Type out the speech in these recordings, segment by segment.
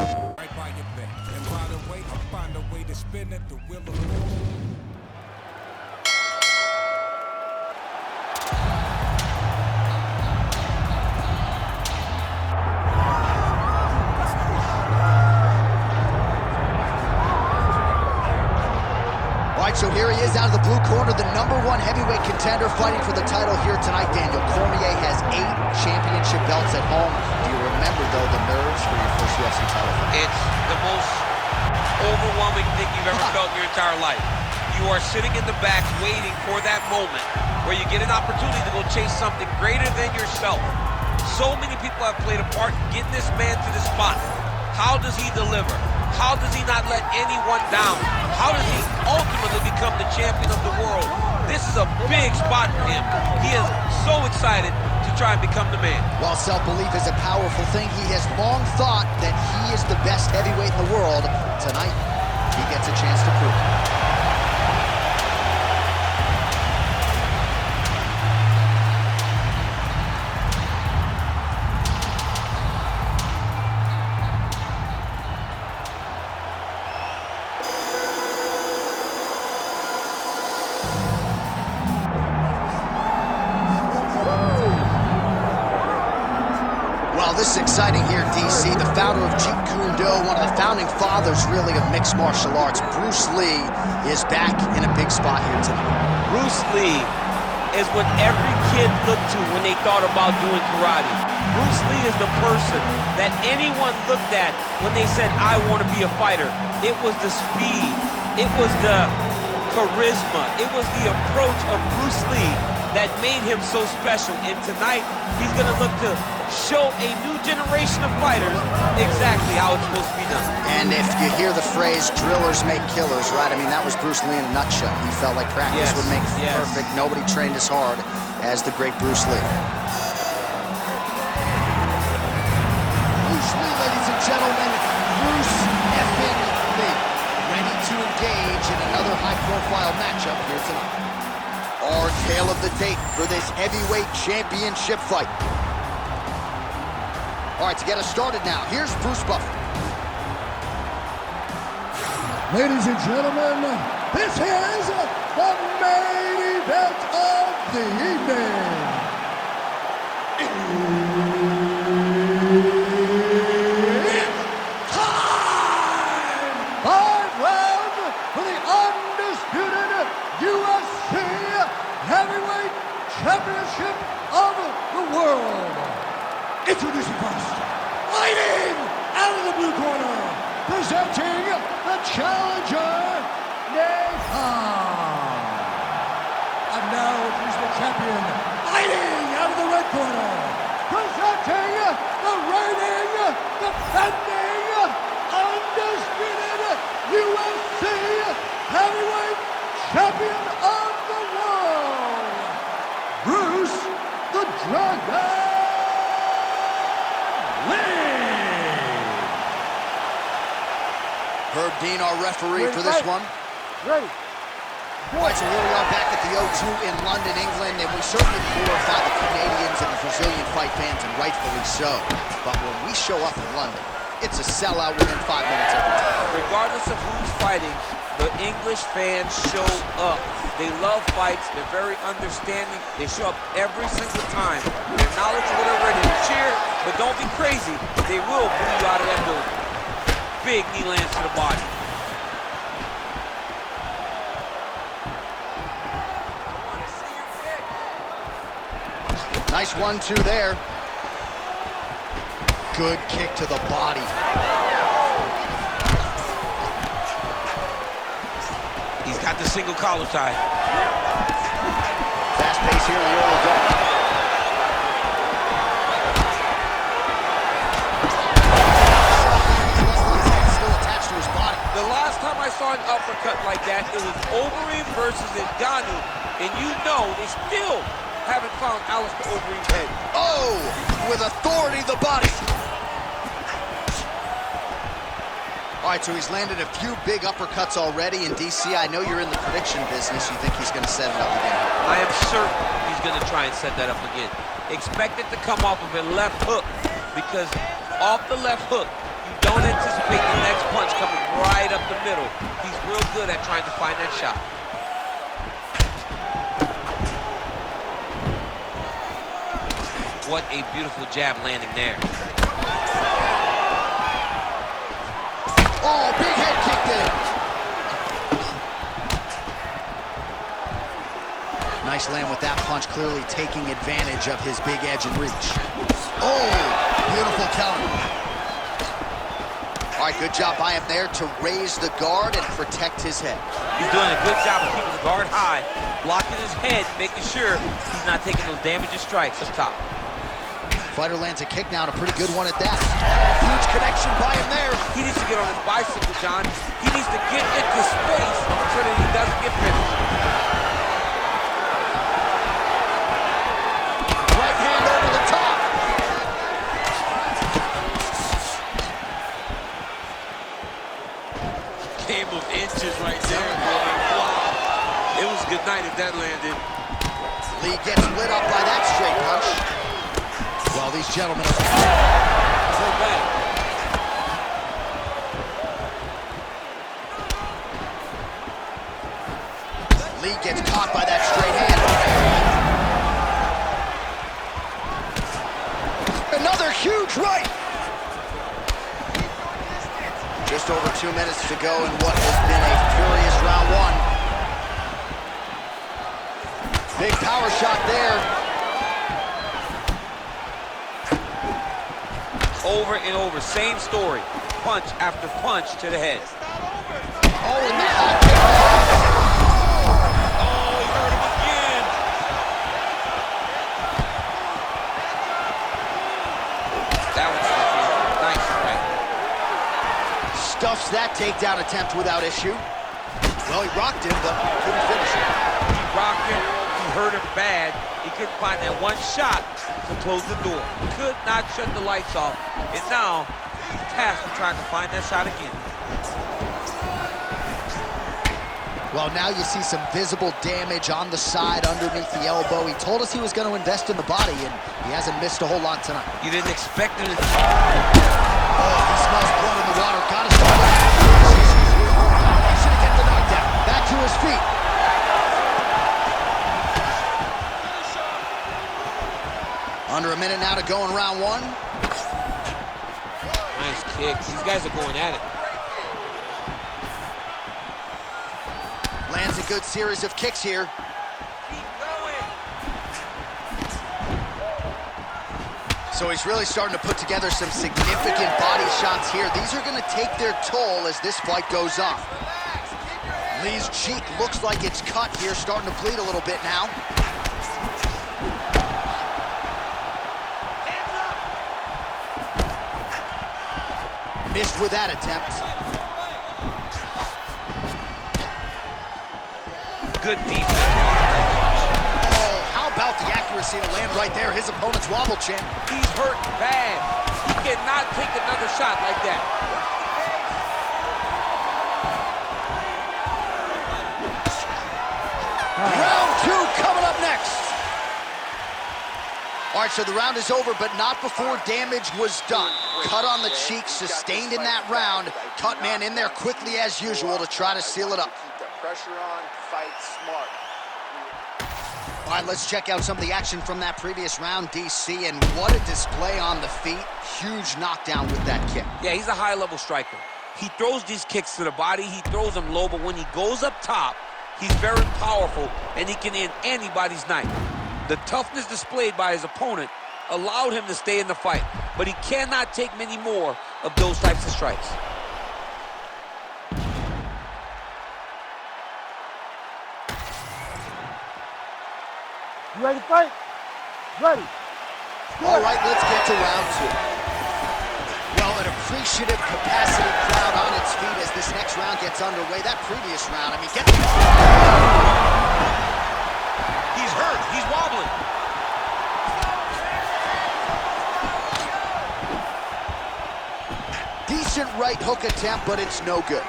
Right by your back. And by the way, I'll find a way to spin it, the wheel of fortune. So here he is out of the blue corner, the #1 heavyweight contender fighting for the title here tonight. Daniel Cormier has 8 championship belts at home. Do you remember, though, the nerves for your first UFC title fight? It's the most overwhelming thing you've ever felt in your entire life. You are sitting in the back waiting for that moment where you get an opportunity to go chase something greater than yourself. So many people have played a part in getting this man to this spot. How does he deliver? How does he not let anyone down? How does he ultimately become the champion of the world? This is a big spot for him. He is so excited to try and become the man. While self-belief is a powerful thing, he has long thought that he is the best heavyweight in the world. Tonight, he gets a chance to prove it. This is exciting here in D.C. The founder of Jeet Kune Do, one of the founding fathers, really, of mixed martial arts, Bruce Lee, is back in a big spot here tonight. Bruce Lee is what every kid looked to when they thought about doing karate. Bruce Lee is the person that anyone looked at when they said, I want to be a fighter. It was the speed. It was the charisma. It was the approach of Bruce Lee that made him so special. And tonight, he's going to look to show a new generation of fighters exactly how it's supposed to be done. And if you hear the phrase, drillers make killers, right? I mean, that was Bruce Lee in a nutshell. He felt like practice would make perfect. Nobody trained as hard as the great Bruce Lee. Bruce Lee, ladies and gentlemen, Bruce effing Lee, ready to engage in another high-profile matchup here tonight. Our tale of the tape for this heavyweight championship fight. All right, to get us started now, here's Bruce Buffer. Ladies and gentlemen, this is the main event of the evening. It's time! 5 rounds for the undisputed UFC Heavyweight Championship of the world. Introducing first, fighting out of the blue corner, presenting the challenger, Nathan. And now he's the champion, fighting out of the red corner, presenting the reigning, defending, undisputed UFC Heavyweight Champion of the world, Bruce the Dragon Herb Dean, our referee for this one. Ready. All right, so here we are back at the O2 in London, England, and we certainly glorify the Canadians and the Brazilian fight fans, and rightfully so. But when we show up in London, it's a sellout within 5 minutes every time. Regardless of who's fighting, the English fans show up. They love fights. They're very understanding. They show up every single time. They're knowledgeable. They're ready to cheer, but don't be crazy. They will boo you out of that building. Big knee lands to the body. Nice 1-2 there. Good kick to the body. He's got the single collar tie. Fast pace here in the early going. The last time I saw an uppercut like that, it was Overeem versus Ngannou, and you know they still haven't found Alistair Overeem's head. Oh, with authority, the body. All right, so he's landed a few big uppercuts already in DC. I know you're in the prediction business. You think he's going to set it up again? I am certain he's going to try and set that up again. Expect it to come off of a left hook, because off the left hook, You don't anticipate the next punch coming right up the middle. He's real good at trying to find that shot. What a beautiful jab landing there. Oh, big head kick there. Nice land with that punch, clearly taking advantage of his big edge and reach. Oh, beautiful counter. All right, good job by him there to raise the guard and protect his head. He's doing a good job of keeping the guard high, blocking his head, making sure he's not taking those damaging strikes up top. Fighter lands a kick now, and a pretty good one at that. Huge connection by him there. He needs to get on his bicycle, John. He needs to get into space so that he doesn't get finished. Right hand over the top. Game of inches right there, boy. Wow. It was a good night if that landed. Lee gets lit up by that straight punch. Well, these gentlemen are... So bad. Lee gets caught by that straight hand. Another huge right. Just over 2 minutes to go in what has been a furious round one. Big power shot there. Over and over, same story. Punch after punch to the head. Oh, and that high kick. Oh, he hurt him again. That was nice, right? Stuffs that takedown attempt without issue. Well, he rocked him, but couldn't finish it. He rocked him, he hurt him bad. He couldn't find that one shot to close the door. Could not shut the lights off. And now, he's tasked with trying to find that shot again. Well, now you see some visible damage on the side underneath the elbow. He told us he was going to invest in the body, and he hasn't missed a whole lot tonight. You didn't expect him to... Oh, he smells blood in the water. Got his foot. He should have kept the knockdown. Back to his feet. Under a minute now to go in round one. Nice kicks. These guys are going at it. Lands a good series of kicks here. Keep going. So he's really starting to put together some significant body shots here. These are going to take their toll as this fight goes on. Lee's cheek looks like it's cut here, starting to bleed a little bit now. Missed with that attempt. Good defense. Oh, how about the accuracy to land right there? His opponent's wobble chin. He's hurt bad. He cannot take another shot like that. Round two coming up next. All right, so the round is over, but not before damage was done. Cut on the cheek, sustained in that round. Cut man in there quickly as usual to try to seal it up. Keep the pressure on, fight smart. All right, let's check out some of the action from that previous round, DC, and what a display on the feet. Huge knockdown with that kick. Yeah, he's a high-level striker. He throws these kicks to the body. He throws them low, but when he goes up top, he's very powerful, and he can end anybody's night. The toughness displayed by his opponent allowed him to stay in the fight, but he cannot take many more of those types of strikes. You ready to fight? Ready. All right, let's get to round two. Well, an appreciative capacity crowd on its feet as this next round gets underway. That previous round, I mean, get... He's hurt. He's wobbling. Decent right hook attempt, but it's no good.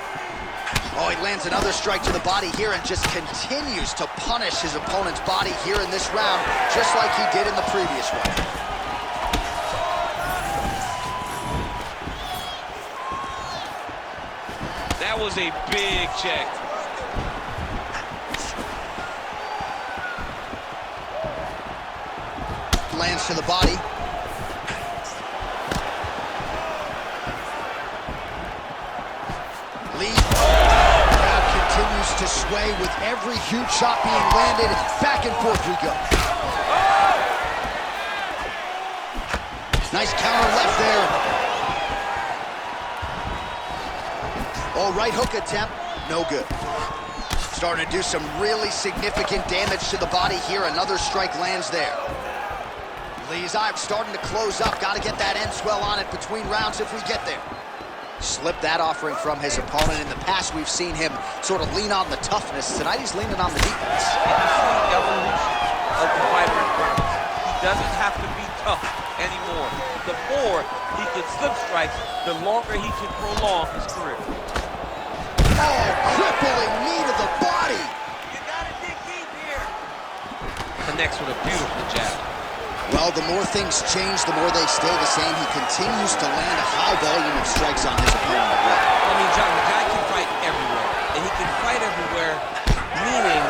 Oh, he lands another strike to the body here and just continues to punish his opponent's body here in this round, just like he did in the previous one. That was a big check. Lands to the body. Lee. Crowd continues to sway with every huge shot being landed. Back and forth we go. Nice counter left there. Oh, right hook attempt. No good. Starting to do some really significant damage to the body here. Another strike lands there. Lee's eye starting to close up. Got to get that end swell on it between rounds if we get there. Slipped that offering from his opponent. In the past, we've seen him sort of lean on the toughness. Tonight, he's leaning on the defense. And you see the evolution of the fighter in front of us. He doesn't have to be tough anymore. The more he can slip strikes, the longer he can prolong his career. Oh, crippling knee to the body. You gotta dig deep here. Connects with a beautiful jab. Well, the more things change, the more they stay the same. He continues to land a high volume of strikes on his opponent. I mean, John, the guy can fight everywhere. And he can fight everywhere, meaning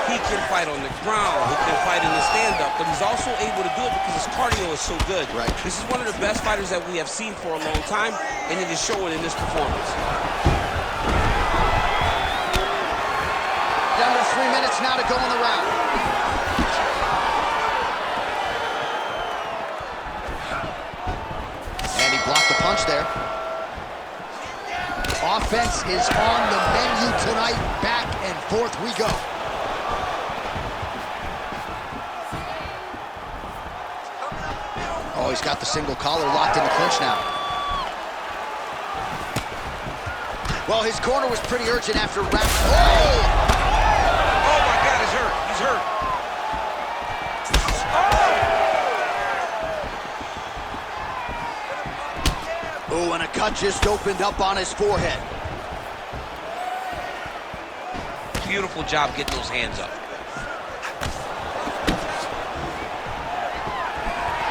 he can fight on the ground, he can fight in the stand-up, but he's also able to do it because his cardio is so good. Right. This is one of the best fighters that we have seen for a long time, and it is showing in this performance. Under 3 minutes now to go in the round. And he blocked the punch there. Offense is on the menu tonight. Back and forth we go. Oh, he's got the single collar locked in the clinch now. Well, his corner was pretty urgent after round. Oh! Oh my God, he's hurt. He's hurt. Oh, and a cut just opened up on his forehead. Beautiful job getting those hands up.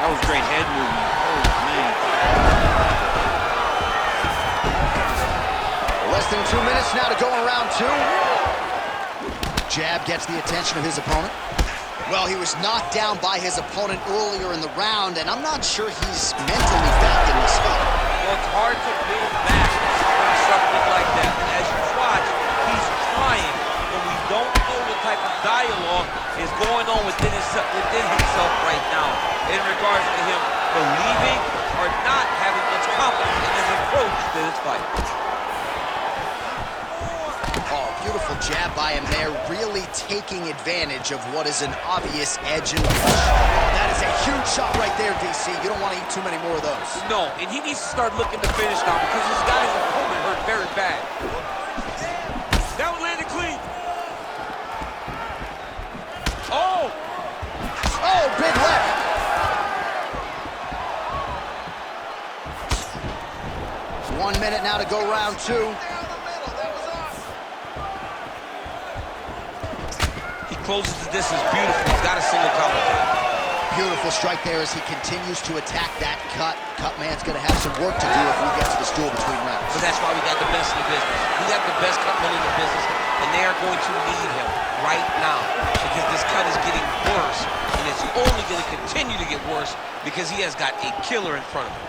That was great head movement. Oh, man. Less than 2 minutes now to go in round two. Jab gets the attention of his opponent. Well, he was knocked down by his opponent earlier in the round, and I'm not sure he's mentally back in this fight. Well, it's hard to build back from something like that. And as you watch, he's trying, but we don't know what type of dialogue is going on within himself right now in regards to him believing or not having much confidence in his approach to this fight. Oh, beautiful jab by him there, really taking advantage of what is an obvious edge in the push. That is a huge shot right there, DC. You don't want to eat too many more of those. No, and he needs to start looking to finish now because he's got his opponent hurt very bad. That one landed clean. Oh! Oh, big left. One minute now to go round two. Closes the distance beautifully. He's got a single collar. Beautiful strike there as he continues to attack that cut. Cut man's going to have some work to do if we get to the stool between rounds. But that's why we got the best in the business. We got the best cut man in the business, and they are going to need him right now because this cut is getting worse, and it's only going to continue to get worse because he has got a killer in front of him.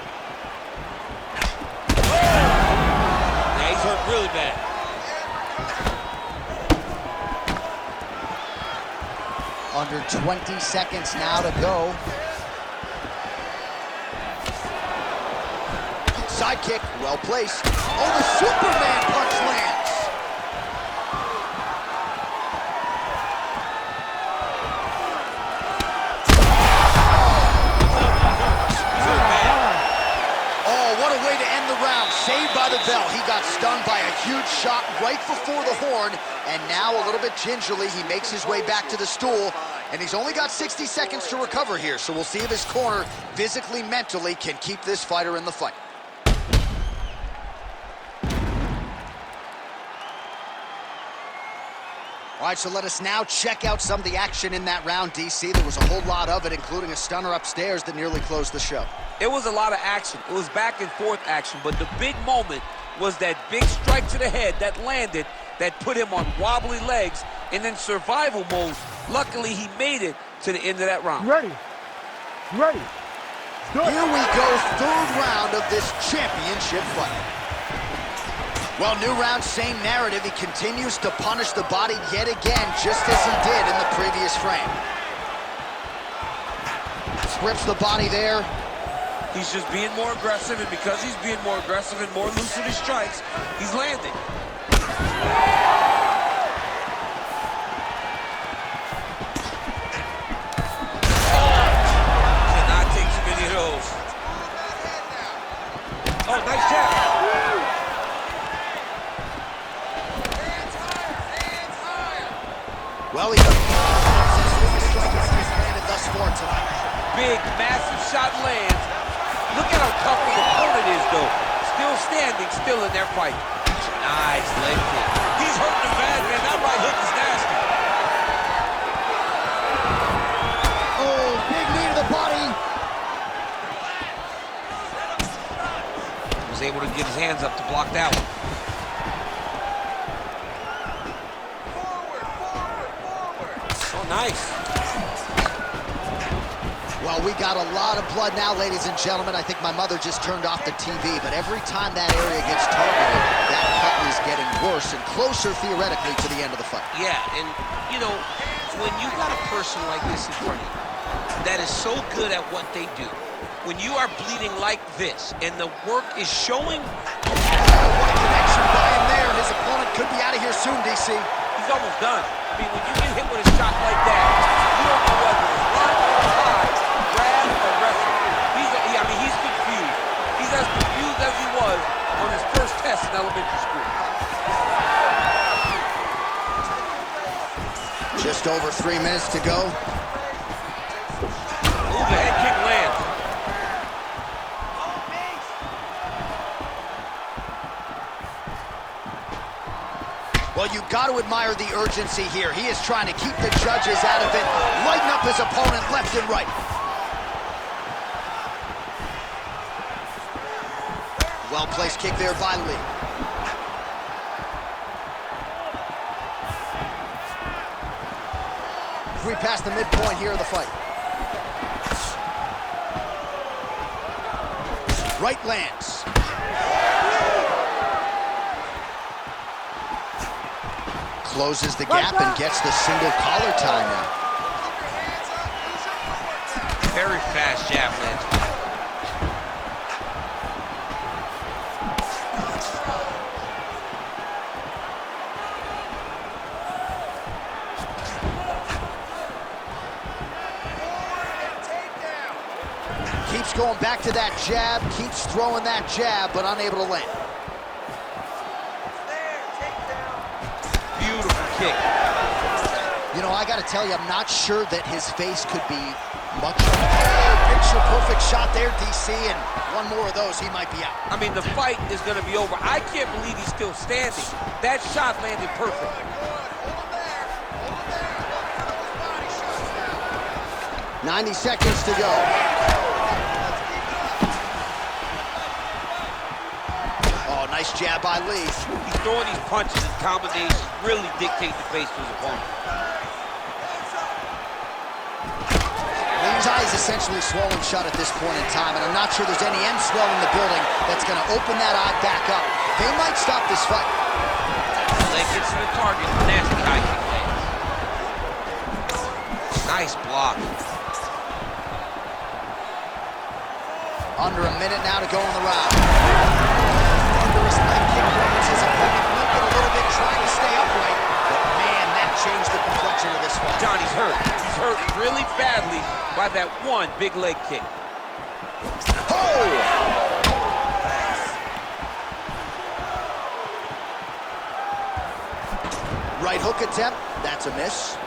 Now he's hurt really bad. Under 20 seconds now to go. Side kick, well placed. Oh, the Superman punch lands. Oh, what a way to end the round. Saved by the bell. He got stung by a huge shot right before the horn. And now, a little bit gingerly, he makes his way back to the stool. And he's only got 60 seconds to recover here. So we'll see if his corner, physically, mentally, can keep this fighter in the fight. All right, so let us now check out some of the action in that round, DC. There was a whole lot of it, including a stunner upstairs that nearly closed the show. It was a lot of action. It was back and forth action, but the big moment was that big strike to the head that landed, that put him on wobbly legs, and then survival mode. Luckily, he made it to the end of that round. Ready. Ready. Good. Here we go, third round of this championship fight. Well, new round, same narrative. He continues to punish the body yet again, just as he did in the previous frame. Rips the body there. He's just being more aggressive, and because he's being more aggressive and more loose with his strikes, he's landing. Cannot take too many of those. Oh, nice jab. Well, he's landed thus far tonight. Big, massive shot lands. Look at how tough his opponent is, though. Still standing, still in their fight. Nice leg kick. He's hurting him bad, man. That right hook is nasty. Oh, big knee to the body. He was able to get his hands up to block that one. Oh, nice. Well, we got a lot of blood now, ladies and gentlemen. I think my mother just turned off the TV, but every time that area gets targeted, that cut is getting worse and closer, theoretically, to the end of the fight. Yeah, and, you know, when you got a person like this in front of you that is so good at what they do, when you are bleeding like this and the work is showing... What a connection by him there. His opponent could be out of here soon, DC. He's almost done. I mean, when you get hit with a shot like that, you don't know whether it's run, hide, grab, or wrestle. He's confused. He's as confused as he was on his first test in elementary school. Just over 3 minutes to go. Ooh, the head kick lands. Well, you got to admire the urgency here. He is trying to keep the judges out of it, lighten up his opponent left and right. Well-placed kick there by Lee. We past the midpoint here of the fight. Right lands. Closes the gap and gets the single collar tie now. Very fast jab lands. Keeps going back to that jab, keeps throwing that jab, but unable to land. Beautiful kick. You know, I got to tell you, I'm not sure that his face could be much. Picture-perfect shot there, DC, and one more of those, he might be out. I mean, the fight is going to be over. I can't believe he's still standing. That shot landed perfect. 90 seconds to go. Oh, nice jab by Lee. He's throwing these punches and combinations, really dictate the pace to his opponent. Lee's eye is essentially swollen shut at this point in time, and I'm not sure there's any end swell in the building that's going to open that eye back up. They might stop this fight. Leg gets to the target. Nasty high kick lands. Nice block. Under a minute now to go in the round. Thunderous leg kick lands. His opponent limping a little bit, trying to stay upright. But man, that changed the complexion of this fight. Johnny's hurt. He's hurt really badly by that one big leg kick. Oh! Right hook attempt. That's a miss.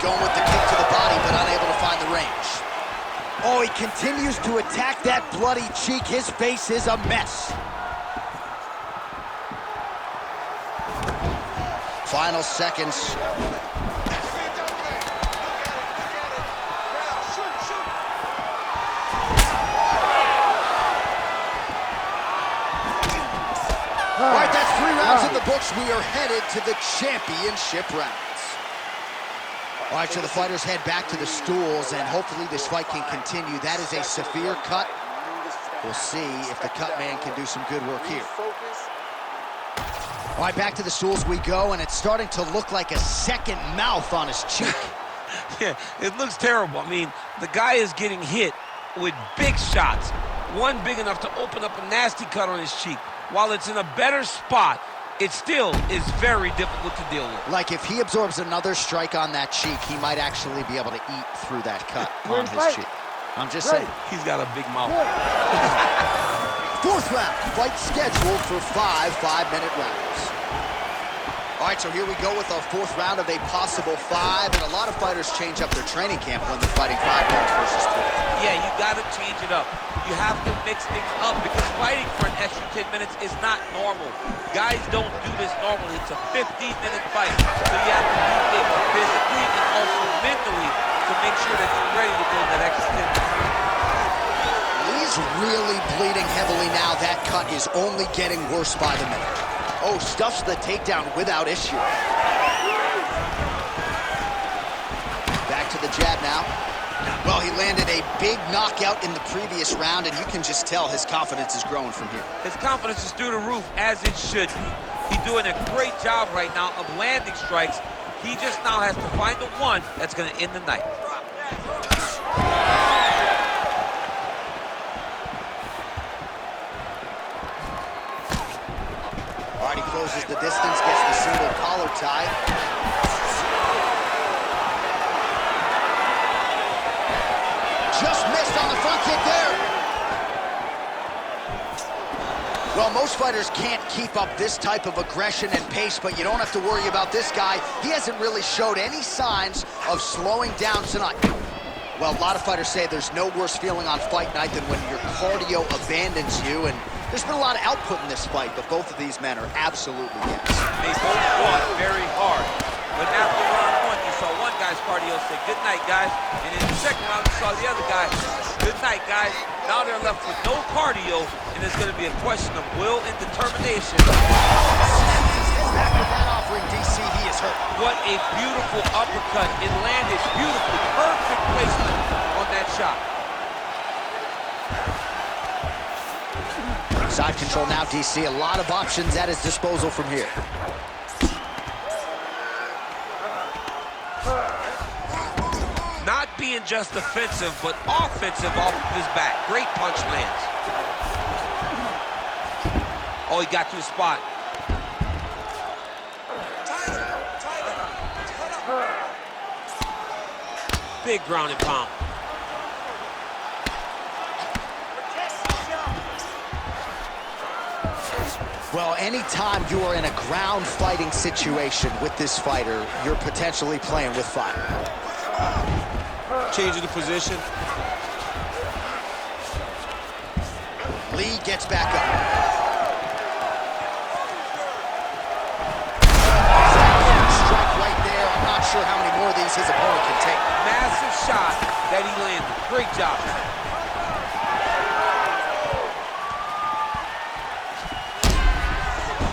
Going with the kick to the body, but unable to find the range. Oh, he continues to attack that bloody cheek. His face is a mess. final seconds. All right, that's 3 rounds in the books. We are headed to the championship rounds. All right, so the fighters head back to the stools, and hopefully this fight can continue. That is a severe cut. We'll see if the cut man can do some good work here. All right, back to the stools we go, and it's starting to look like a second mouth on his cheek. Yeah, it looks terrible. I mean, the guy is getting hit with big shots. One big enough to open up a nasty cut on his cheek. While it's in a better spot, it still is very difficult to deal with. Like if he absorbs another strike on that cheek, he might actually be able to eat through that cut on his cheek. I'm just saying. He's got a big mouth. 4th round, fight scheduled for 5 5-minute rounds. All right, so here we go with our 4th round of a possible 5, and a lot of fighters change up their training camp when they're fighting 5 rounds versus 3. Yeah, you got to change it up. You have to mix things up because fighting for an extra 10 minutes is not normal. Guys don't do this normally. It's a 15-minute fight, so you have to do things physically and also mentally to make sure that you're ready to go that extra 10 minutes. He's really bleeding heavily now. That cut is only getting worse by the minute. Oh, stuffs the takedown without issue. Back to the jab now. Well, he landed a big knockout in the previous round, and you can just tell his confidence is growing from here. His confidence is through the roof, as it should be. He's doing a great job right now of landing strikes. He just now has to find the one that's going to end the night. All right, he closes the distance, gets the single collar tie. Just missed on the front kick there. Well, most fighters can't keep up this type of aggression and pace, but you don't have to worry about this guy. He hasn't really showed any signs of slowing down tonight. Well, a lot of fighters say there's no worse feeling on fight night than when your cardio abandons you, and there's been a lot of output in this fight, but both of these men are absolutely gassed. They both fought very hard. But after round 1, you saw one guy's cardio say, "Good night, guys." And in the second round, you saw the other guy, "Good night, guys." Now they're left with no cardio, and it's going to be a question of will and determination. Back with that offering, DC, he is hurt. What a beautiful uppercut. It landed beautifully. Perfect placement on that shot. Side control now, DC. A lot of options at his disposal from here. Not being just defensive, but offensive off of his back. Great punch lands. Oh, he got to the spot. Big ground and pound. Well, anytime you are in a ground fighting situation with this fighter, you're potentially playing with fire. Changing the position. Lee gets back up. Strike right there. I'm not sure how many more of these his opponent can take. Massive shot that he landed. Great job.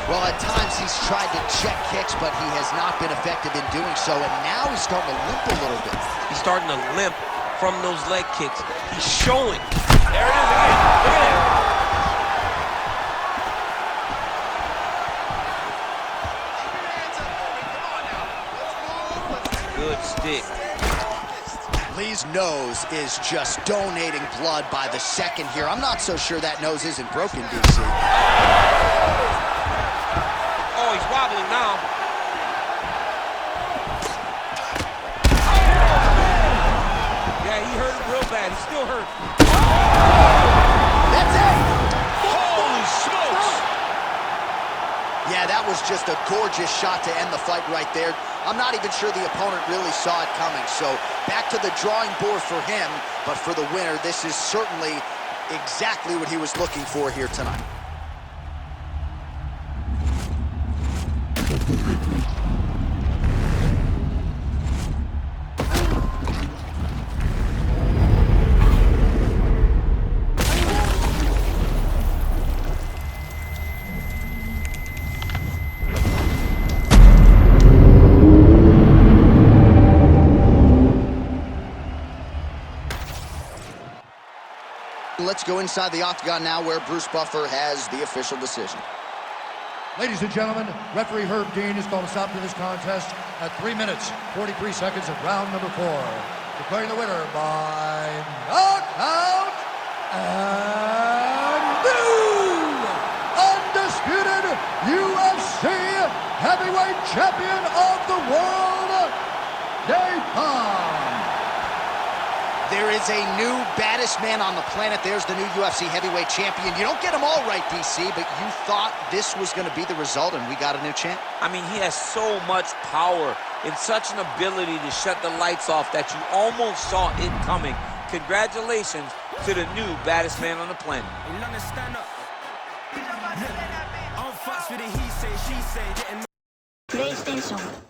Well, at times he's tried to check kicks, but he has not been effective in doing so, and now he's starting to limp a little bit. He's starting to limp from those leg kicks. He's showing. There it is again. Look at it. Good stick. Lee's nose is just donating blood by the second here. I'm not so sure that nose isn't broken, DC. Oh, he's wobbling now. Yeah, he hurt him real bad. He's still hurt. That's it! Holy smokes! Yeah, that was just a gorgeous shot to end the fight right there. I'm not even sure the opponent really saw it coming. So back to the drawing board for him, but for the winner, this is certainly exactly what he was looking for here tonight. let's go inside the octagon now where Bruce Buffer has the official decision. Ladies and gentlemen, referee Herb Dean is going to stop to this contest at 3 minutes, 43 seconds of round number 4. Declaring the winner by knockout and new undisputed UFC heavyweight champion of the world, Napalm. There is a new baddest man on the planet. There's the new UFC heavyweight champion. You don't get them all right, DC, but you thought this was going to be the result, and we got a new champ? I mean, he has so much power and such an ability to shut the lights off that you almost saw it coming. Congratulations to the new baddest man on the planet. PlayStation